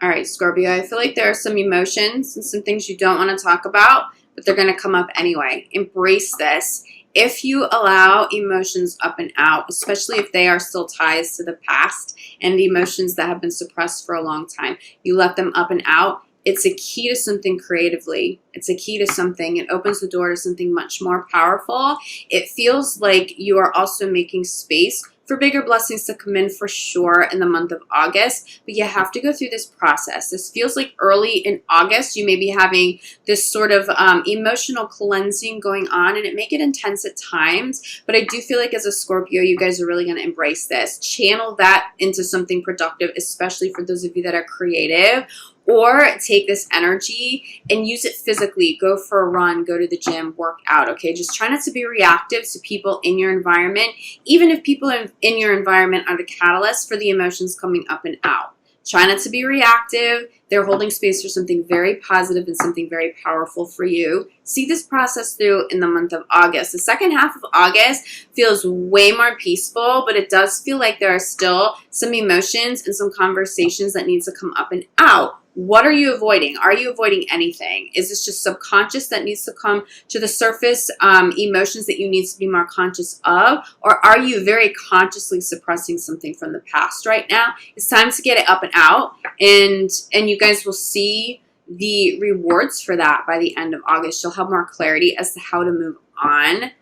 All right, Scorpio, I feel like there are some emotions and some things you don't want to talk about, but they're going to come up anyway. Embrace this. If you allow emotions up and out, especially if they are still ties to the past and emotions that have been suppressed for a long time, you let them up and out, it's a key to something creatively. It's a key to something. It opens the door to something much more powerful. It feels like you are also making space for bigger blessings to come in for sure in the month of August, but you have to go through this process. This feels like early in August, you may be having this sort of emotional cleansing going on, and it may get intense at times, but I do feel like as a Scorpio, you guys are really going to embrace this. Channel that into something productive, especially for those of you that are creative, or take this energy and use it physically. Go for a run, go to the gym, work out, okay? Just try not to be reactive to people in your environment, even if people in your environment are the catalyst for the emotions coming up and out. Try not to be reactive. They're holding space for something very positive and something very powerful for you. See this process through in the month of August. The second half of August feels way more peaceful, but it does feel like there are still some emotions and some conversations that needs to come up and out. What are you avoiding? Are you avoiding anything? Is this just subconscious that needs to come to the surface, emotions that you need to be more conscious of? Or are you very consciously suppressing something from the past right now? It's time to get it up and out, and you guys will see the rewards for that by the end of August. You'll have more clarity as to how to move on.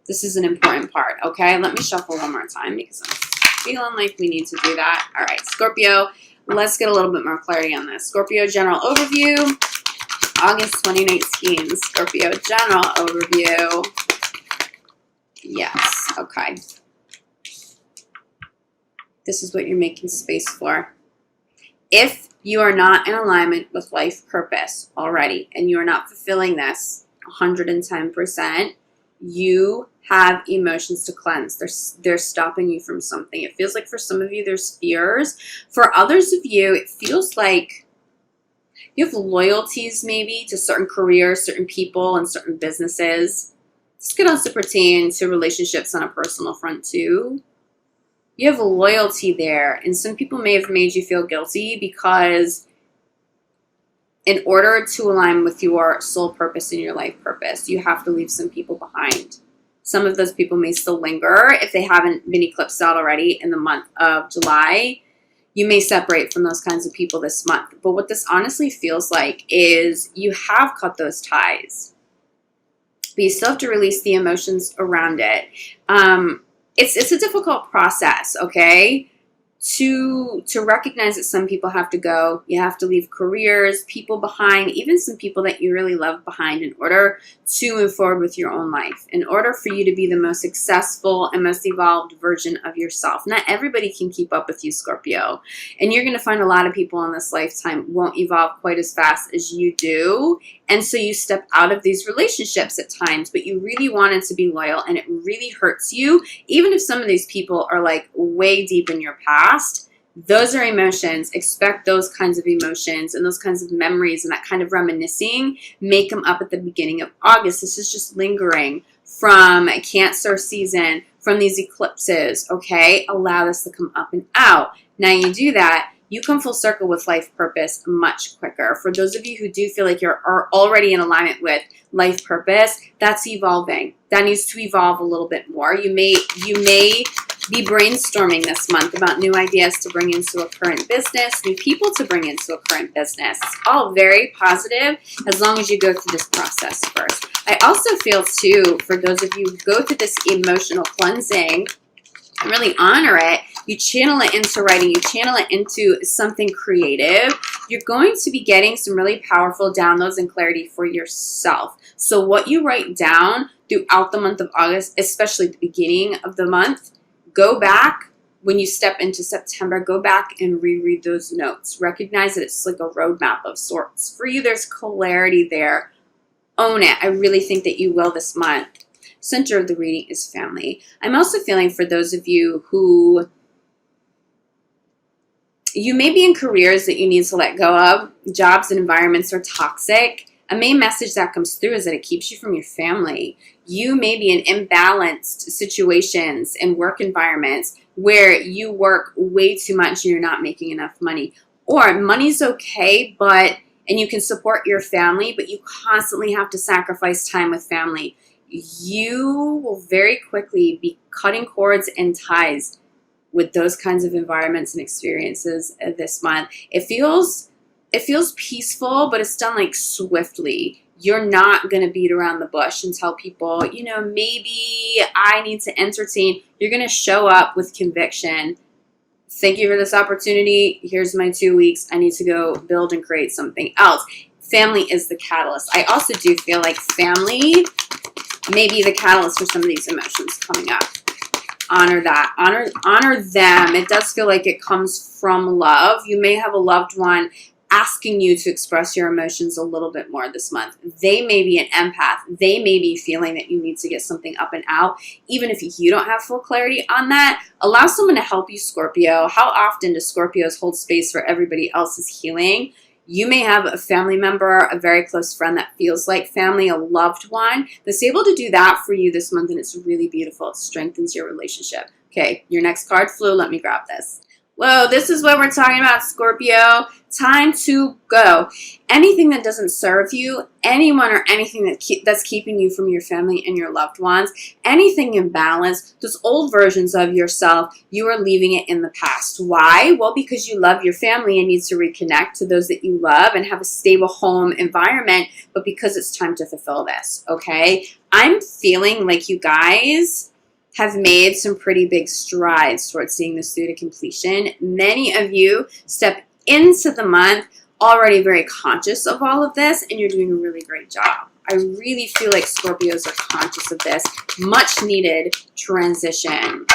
This is an important part, okay? Let me shuffle one more time because I'm feeling like we need to do that. All right, Scorpio. Let's get a little bit more clarity on this. Scorpio general overview, August 2019. Scorpio general overview. Yes, okay. This is what you're making space for. If you are not in alignment with life purpose already, and you are not fulfilling this 110%, you have emotions to cleanse. They're stopping you from something. It feels like for some of you, there's fears. For others of you, it feels like you have loyalties maybe to certain careers, certain people, and certain businesses. This could also pertain to relationships on a personal front too. You have a loyalty there, and some people may have made you feel guilty because in order to align with your soul purpose and your life purpose, you have to leave some people behind. Some of those people may still linger if they haven't been eclipsed out already in the month of July. You may separate from those kinds of people this month. But what this honestly feels like is you have cut those ties, but you still have to release the emotions around it. It's a difficult process, okay? To recognize that some people have to go. You have to leave careers, people behind, even some people that you really love behind in order to move forward with your own life, in order for you to be the most successful and most evolved version of yourself. Not everybody can keep up with you, Scorpio. And you're going to find a lot of people in this lifetime won't evolve quite as fast as you do. And so you step out of these relationships at times, but you really wanted to be loyal, and it really hurts you. Even if some of these people are like way deep in your past, those are emotions. Expect those kinds of emotions and those kinds of memories and that kind of reminiscing. Make them up at the beginning of August. This is just lingering from a Cancer season, from these eclipses, okay? Allow this to come up and out. Now you do that, you come full circle with life purpose much quicker. For those of you who do feel like you're already in alignment with life purpose, that's evolving. That needs to evolve a little bit more. You may be brainstorming this month about new ideas to bring into a current business, new people to bring into a current business. It's all very positive as long as you go through this process first. I also feel too, for those of you who go through this emotional cleansing and really honor it, you channel it into writing, you channel it into something creative, you're going to be getting some really powerful downloads and clarity for yourself. So what you write down throughout the month of August, especially the beginning of the month, go back when you step into September, go back and reread those notes. Recognize that it's like a roadmap of sorts. For you, there's clarity there. Own it. I really think that you will this month. Center of the reading is family. I'm also feeling for those of you who you may be in careers that you need to let go of. Jobs and environments are toxic. A main message that comes through is that it keeps you from your family. You may be in imbalanced situations and work environments where you work way too much and you're not making enough money. Or money's okay, and you can support your family, but you constantly have to sacrifice time with family. You will very quickly be cutting cords and ties with those kinds of environments and experiences this month. It feels peaceful, but it's done like swiftly. You're not going to beat around the bush and tell people, maybe I need to entertain. You're going to show up with conviction. Thank you for this opportunity. Here's my 2 weeks. I need to go build and create something else. Family is the catalyst. I also do feel like family may be the catalyst for some of these emotions coming up. Honor that. Honor them. It does feel like it comes from love. You may have a loved one asking you to express your emotions a little bit more this month. They may be an empath. They may be feeling that you need to get something up and out. Even if you don't have full clarity on that, allow someone to help you, Scorpio. How often do Scorpios hold space for everybody else's healing? You may have a family member, a very close friend that feels like family, a loved one that's able to do that for you this month, and it's really beautiful. It strengthens your relationship. Okay, your next card flew. Let me grab this. Whoa, this is what we're talking about, Scorpio. Time to go. Anything that doesn't serve you, anyone or anything that's keeping you from your family and your loved ones, anything imbalanced, those old versions of yourself, you are leaving it in the past. Why? Well, because you love your family and need to reconnect to those that you love and have a stable home environment, but because it's time to fulfill this, okay? I'm feeling like you guys have made some pretty big strides towards seeing this through to completion. Many of you step into the month already very conscious of all of this, and you're doing a really great job. I really feel like Scorpios are conscious of this much needed transition.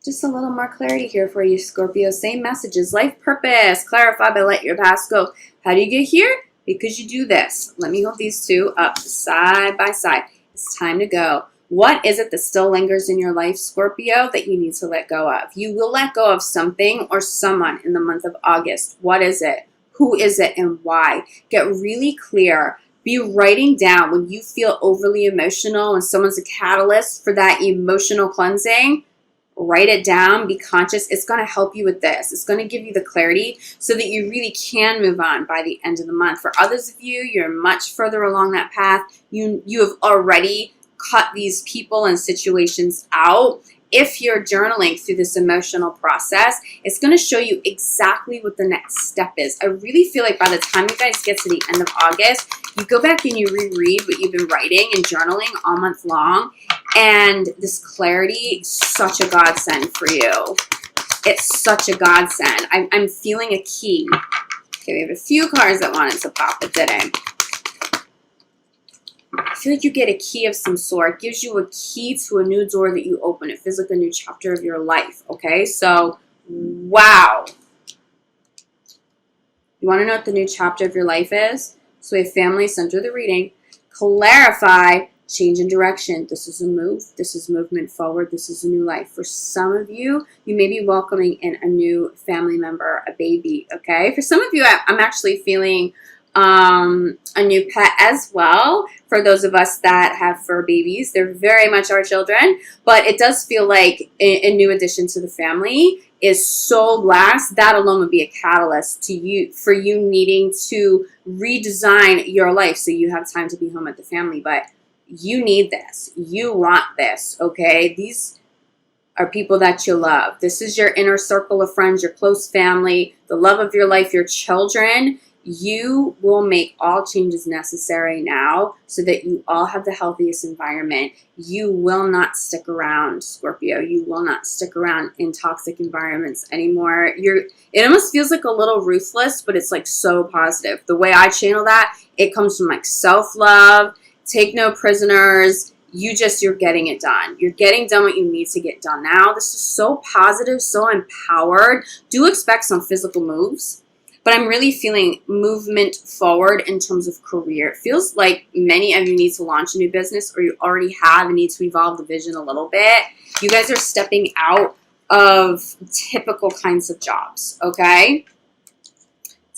Just a little more clarity here for you, Scorpio. Same messages. Life purpose. Clarify by let your past go. How do you get here? Because you do this. Let me hold these two up side by side. It's time to go. What is it that still lingers in your life, Scorpio, that you need to let go of? You will let go of something or someone in the month of August. What is it? Who is it and why? Get really clear. Be writing down when you feel overly emotional and someone's a catalyst for that emotional cleansing. Write it down. Be conscious. It's going to help you with this. It's going to give you the clarity so that you really can move on by the end of the month. For others of you, you're much further along that path. You have already cut these people and situations out. If you're journaling through this emotional process, it's going to show you exactly what the next step is. I really feel like by the time you guys get to the end of August, you go back and you reread what you've been writing and journaling all month long. And this clarity is such a godsend for you. It's such a godsend. I'm feeling a key. Okay, we have a few cards that wanted to pop, but didn't. I feel like you get a key of some sort. It gives you a key to a new door that you open. It feels like a new chapter of your life. Okay, so wow. You want to know what the new chapter of your life is? So we have family, center the reading. Clarify, change in direction. This is a move. This is movement forward. This is a new life. For some of you, you may be welcoming in a new family member, a baby. Okay, for some of you, I'm actually feeling a new pet as well. For those of us that have fur babies, they're very much our children, but it does feel like a new addition to the family is so blessed. That alone would be a catalyst to you for you needing to redesign your life so you have time to be home with the family. But you need this. You want this, okay? These are people that you love. This is your inner circle of friends, your close family, the love of your life, your children. You will make all changes necessary now so that you all have the healthiest environment. You will not stick around, Scorpio. You will not stick around in toxic environments anymore. It almost feels like a little ruthless, but it's like so positive. The way I channel that, it comes from like self-love, take no prisoners. You're getting it done. You're getting done what you need to get done now. This is so positive, so empowered. Do expect some physical moves. But I'm really feeling movement forward in terms of career. It feels like many of you need to launch a new business or you already have and need to evolve the vision a little bit. You guys are stepping out of typical kinds of jobs, okay?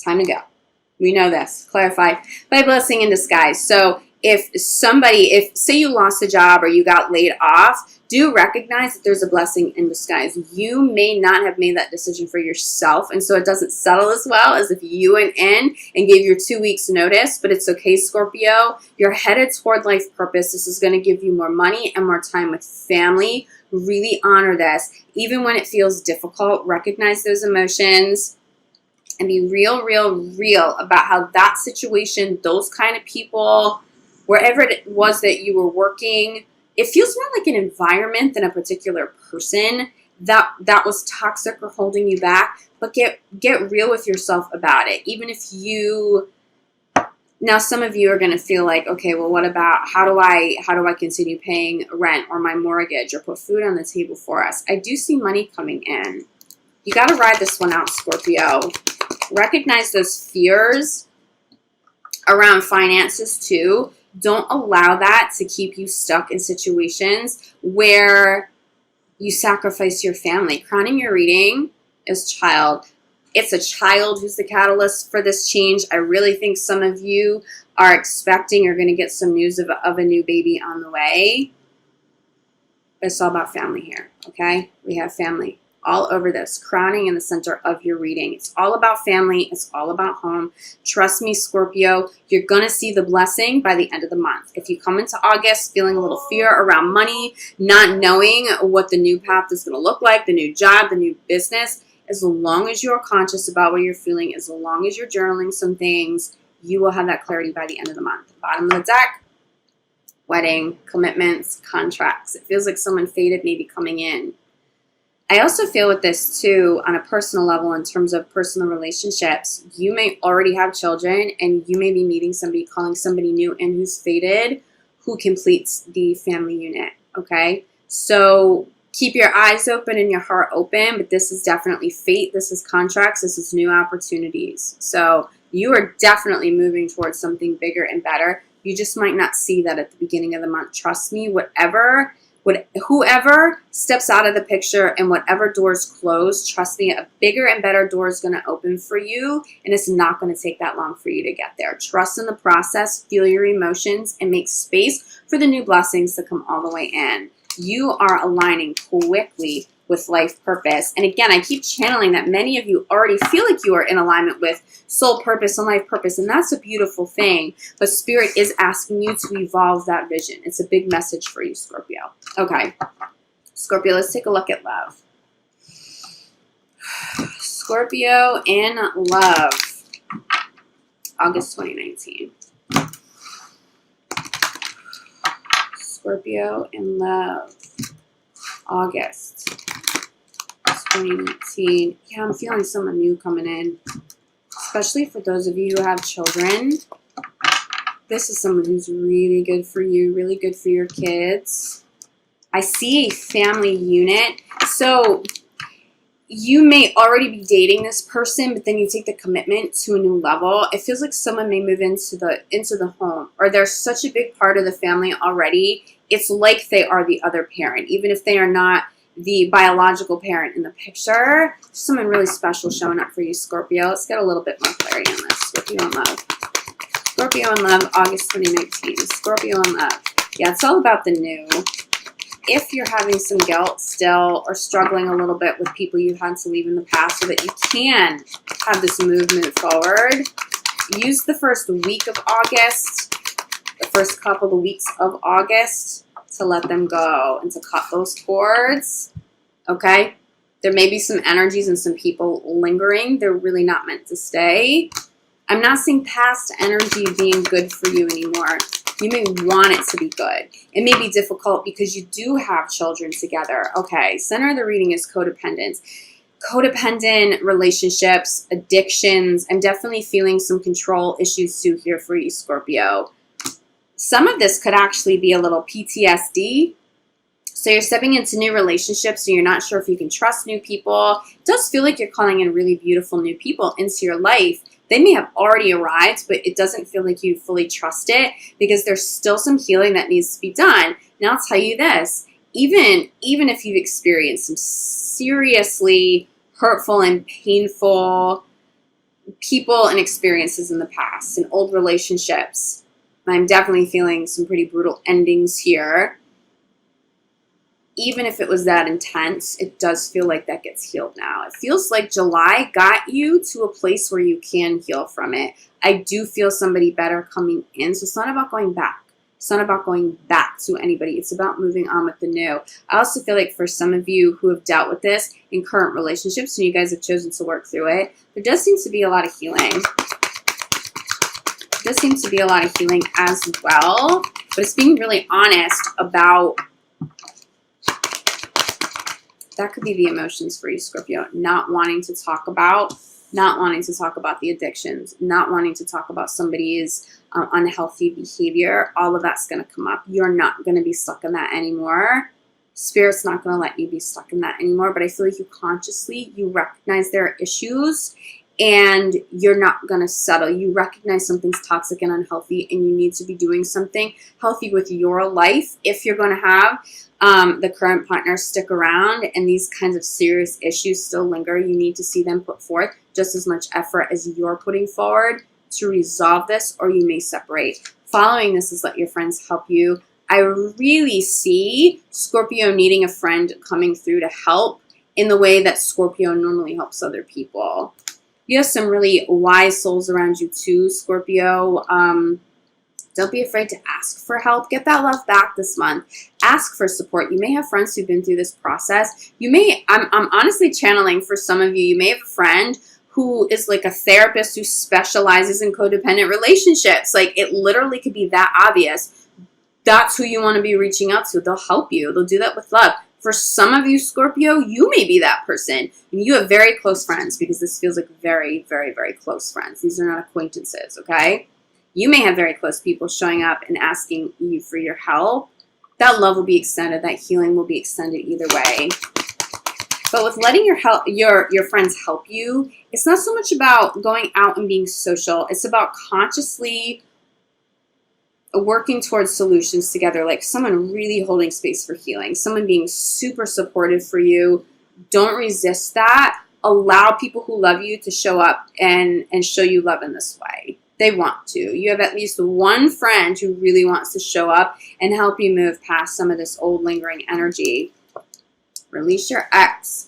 Time to go. We know this. Clarified by blessing in disguise. So if say you lost a job or you got laid off, do recognize that there's a blessing in disguise. You may not have made that decision for yourself, and so it doesn't settle as well as if you went in and gave your 2 weeks notice, but it's okay, Scorpio. You're headed toward life purpose. This is going to give you more money and more time with family. Really honor this. Even when it feels difficult, recognize those emotions and be real, real, real about how that situation, those kind of people, wherever it was that you were working, it feels more like an environment than a particular person that was toxic or holding you back. But get real with yourself about it. Even if you, now some of you are going to feel like, okay, well, what about how do I continue paying rent or my mortgage or put food on the table for us? I do see money coming in. You got to ride this one out, Scorpio. Recognize those fears around finances too. Don't allow that to keep you stuck in situations where you sacrifice your family. Crowning your reading is child. It's a child who's the catalyst for this change. I really think some of you are expecting or going to get some news of a new baby on the way. It's all about family here, okay? We have family all over this, crowning in the center of your reading. It's all about family. It's all about home. Trust me, Scorpio, you're going to see the blessing by the end of the month. If you come into August feeling a little fear around money, not knowing what the new path is going to look like, the new job, the new business, as long as you're conscious about what you're feeling, as long as you're journaling some things, you will have that clarity by the end of the month. Bottom of the deck, wedding, commitments, contracts. It feels like someone faded maybe coming in. I also feel with this too, on a personal level, in terms of personal relationships, you may already have children and you may be meeting somebody, calling somebody new in who's fated, who completes the family unit, okay? So keep your eyes open and your heart open, but this is definitely fate. This is contracts. This is new opportunities. So you are definitely moving towards something bigger and better. You just might not see that at the beginning of the month. Trust me, whoever steps out of the picture and whatever doors close, trust me, a bigger and better door is going to open for you, and it's not going to take that long for you to get there. Trust in the process, feel your emotions, and make space for the new blessings to come all the way in. You are aligning quickly with life purpose. And again, I keep channeling that many of you already feel like you are in alignment with soul purpose and life purpose, and that's a beautiful thing. But Spirit is asking you to evolve that vision. It's a big message for you, Scorpio. Okay, Scorpio, let's take a look at love. Scorpio in love, August 2019. Scorpio in love, August 2019. Yeah, I'm feeling someone new coming in, especially for those of you who have children. This is someone who's really good for you, really good for your kids. I see a family unit. So you may already be dating this person, but then you take the commitment to a new level. It feels like someone may move into the home, or they're such a big part of the family already. It's like they are the other parent, even if they are not the biological parent in the picture. Someone really special showing up for you, Scorpio. Let's get a little bit more clarity on this. Scorpio in love. Scorpio in love, August 2019. Scorpio in love. Yeah, it's all about the new. If you're having some guilt still or struggling a little bit with people you've had to leave in the past so that you can have this move forward, use the first week of August, the first couple of weeks of August to let them go and to cut those cords, okay? There may be some energies and some people lingering. They're really not meant to stay. I'm not seeing past energy being good for you anymore. You may want it to be good. It may be difficult because you do have children together. Okay, center of the reading is codependence. Codependent relationships, addictions. I'm definitely feeling some control issues too here for you, Scorpio. Some of this could actually be a little PTSD. So you're stepping into new relationships and you're not sure if you can trust new people. It does feel like you're calling in really beautiful new people into your life. They may have already arrived, but it doesn't feel like you fully trust it because there's still some healing that needs to be done. Now, I'll tell you this, even if you've experienced some seriously hurtful and painful people and experiences in the past and old relationships, I'm definitely feeling some pretty brutal endings here. Even if it was that intense, it does feel like that gets healed now. It feels like July got you to a place where you can heal from it. I do feel somebody better coming in. So it's not about going back. It's not about going back to anybody. It's about moving on with the new. I also feel like for some of you who have dealt with this in current relationships and you guys have chosen to work through it, there does seem to be a lot of healing. There does seem to be a lot of healing as well. But it's being really honest about... That could be the emotions for you, Scorpio. Not wanting to talk about the addictions, not wanting to talk about somebody's unhealthy behavior. All of that's going to come up. You're not going to be stuck in that anymore. Spirit's not going to let you be stuck in that anymore. But I feel like you recognize there are issues and you're not going to settle. You recognize something's toxic and unhealthy and you need to be doing something healthy with your life if you're going to have the current partner stick around and these kinds of serious issues still linger. You need to see them put forth just as much effort as you're putting forward to resolve this, or you may separate. Following this is let your friends help you. I really see Scorpio needing a friend coming through to help in the way that Scorpio normally helps other people. You have some really wise souls around you too, Scorpio. Don't be afraid to ask for help. Get that love back this month. Ask for support. You may have friends who've been through this process. You may, I'm honestly channeling for some of you, you may have a friend who is like a therapist who specializes in codependent relationships. Like it literally could be that obvious. That's who you want to be reaching out to. They'll help you. They'll do that with love. For some of you, Scorpio, you may be that person. And you have very close friends because this feels like very, very, very close friends. These are not acquaintances, okay? You may have very close people showing up and asking you for your help. That love will be extended. That healing will be extended either way. But with letting your friends help you, it's not so much about going out and being social. It's about consciously working towards solutions together, like someone really holding space for healing, someone being super supportive for you. Don't resist that. Allow people who love you to show up and show you love in this way. They want to. You have at least one friend who really wants to show up and help you move past some of this old lingering energy. Release your ex.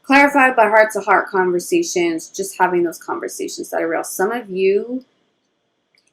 Clarified by heart-to-heart conversations, just having those conversations that are real. Some of you,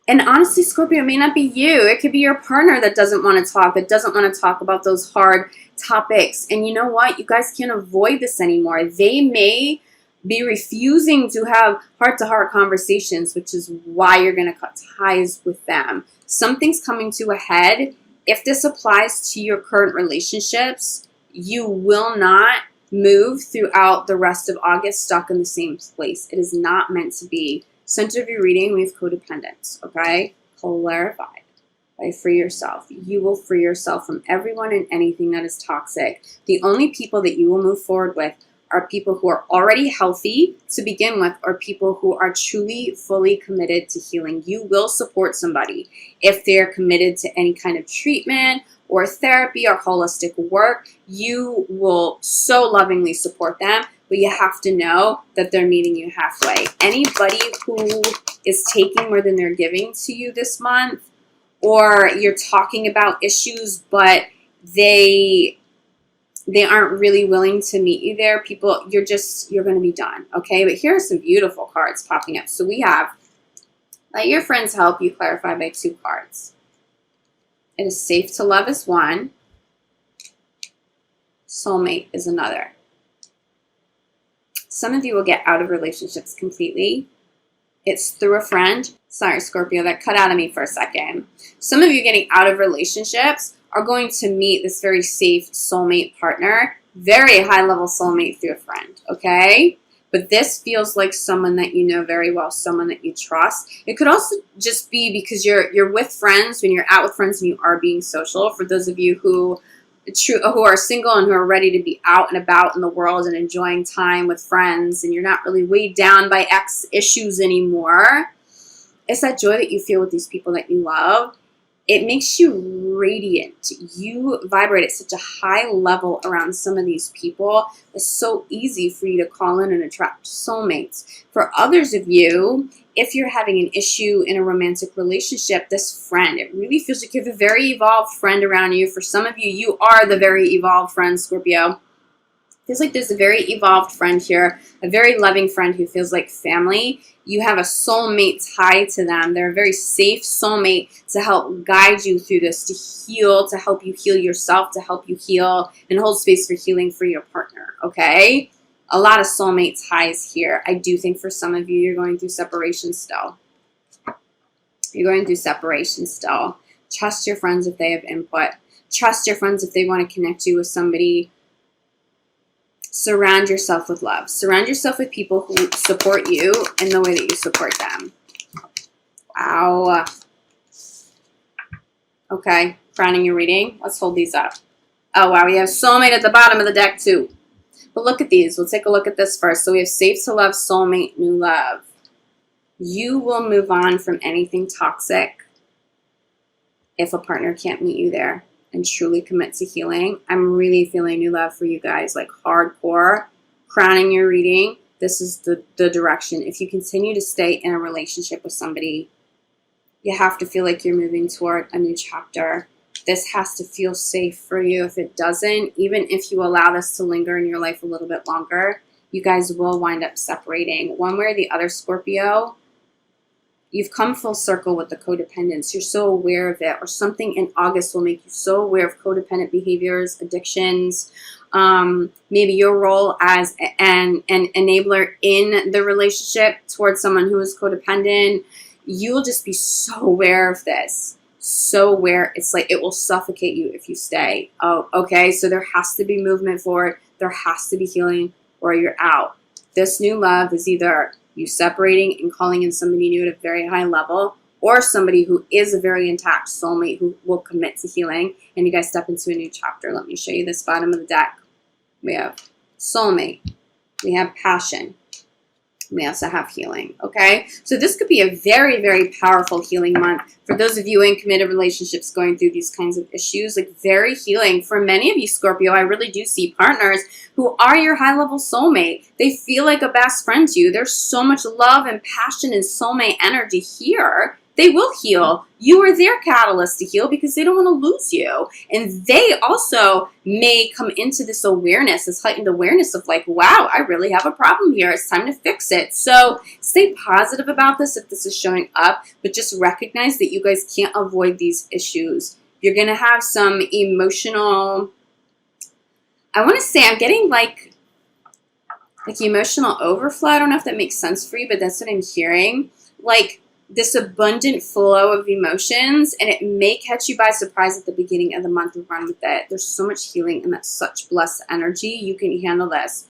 and honestly, Scorpio, it may not be you. It could be your partner that doesn't want to talk, that doesn't want to talk about those hard topics. And you know what? You guys can't avoid this anymore. They may be refusing to have heart-to-heart conversations, which is why you're going to cut ties with them. Something's coming to a head. If this applies to your current relationships, you will not move throughout the rest of August stuck in the same place. It is not meant to be. Center of your reading, we have codependence, okay? Clarified. By free yourself. You will free yourself from everyone and anything that is toxic. The only people that you will move forward with are people who are already healthy to begin with, or people who are truly, fully committed to healing. You will support somebody if they're committed to any kind of treatment or therapy or holistic work. You will so lovingly support them, but you have to know that they're meeting you halfway. Anybody who is taking more than they're giving to you this month, or you're talking about issues, but they aren't really willing to meet you there, people, you're going to be done, okay? But here are some beautiful cards popping up. So we have, let your friends help you, clarify by 2 cards. It is safe to love is 1. Soulmate is another. Some of you will get out of relationships completely. It's through a friend. Sorry, Scorpio, that cut out of me for a second. Some of you getting out of relationships are going to meet this very safe soulmate partner, very high-level soulmate through a friend, okay? But this feels like someone that you know very well, someone that you trust. It could also just be because you're with friends, when you're out with friends and you are being social. For those of you who are single and who are ready to be out and about in the world and enjoying time with friends, and you're not really weighed down by ex issues anymore, it's that joy that you feel with these people that you love. it makes you radiant. You vibrate at such a high level around some of these people. It's so easy for you to call in and attract soulmates. For others of you, if you're having an issue in a romantic relationship, this friend, it really feels like you have a very evolved friend around you. For some of you, you are the very evolved friend, Scorpio. Feels like there's a very evolved friend here, a very loving friend who feels like family. You have a soulmate tie to them. They're a very safe soulmate to help guide you through this, to heal, to help you heal yourself, to help you heal and hold space for healing for your partner, okay? A lot of soulmate ties here. I do think for some of you, you're going through separation still. You're going through separation still. Trust your friends if they have input. Trust your friends if they want to connect you with somebody. Surround yourself with love. Surround yourself with people who support you in the way that you support them. Wow. Okay, crowning your reading. Let's hold these up. Oh, wow, we have soulmate at the bottom of the deck, too. But look at these. We'll take a look at this first. So we have safe to love, soulmate, new love. You will move on from anything toxic if a partner can't meet you there and truly commit to healing. I'm really feeling new love for you guys, like hardcore. Crowning your reading, this is the direction. If you continue to stay in a relationship with somebody, you have to feel like you're moving toward a new chapter. This has to feel safe for you. If it doesn't, even if you allow this to linger in your life a little bit longer, you guys will wind up separating. One way or the other, Scorpio, you've come full circle with the codependence. You're so aware of it. Or something in August will make you so aware of codependent behaviors, addictions, maybe your role as an enabler in the relationship towards someone who is codependent. You'll just be so aware of this. So aware. It's like it will suffocate you if you stay. Oh, okay. So there has to be movement forward. There has to be healing or you're out. This new love is either you separating and calling in somebody new at a very high level, or somebody who is a very intact soulmate who will commit to healing, and you guys step into a new chapter. Let me show you this bottom of the deck. We have soulmate. We have passion. We also have healing, okay? So this could be a very, very powerful healing month. For those of you in committed relationships going through these kinds of issues, like very healing. For many of you, Scorpio, I really do see partners who are your high-level soulmate. They feel like a best friend to you. There's so much love and passion and soulmate energy here. They will heal. You are their catalyst to heal because they don't want to lose you. And they also may come into this awareness, this heightened awareness of like, wow, I really have a problem here. It's time to fix it. So stay positive about this if this is showing up, but just recognize that you guys can't avoid these issues. You're going to have some emotional, I want to say I'm getting like emotional overflow. I don't know if that makes sense for you, but that's what I'm hearing. Like, this abundant flow of emotions, and it may catch you by surprise at the beginning of the month. Run with it. There's so much healing and that's such blessed energy. You can handle this.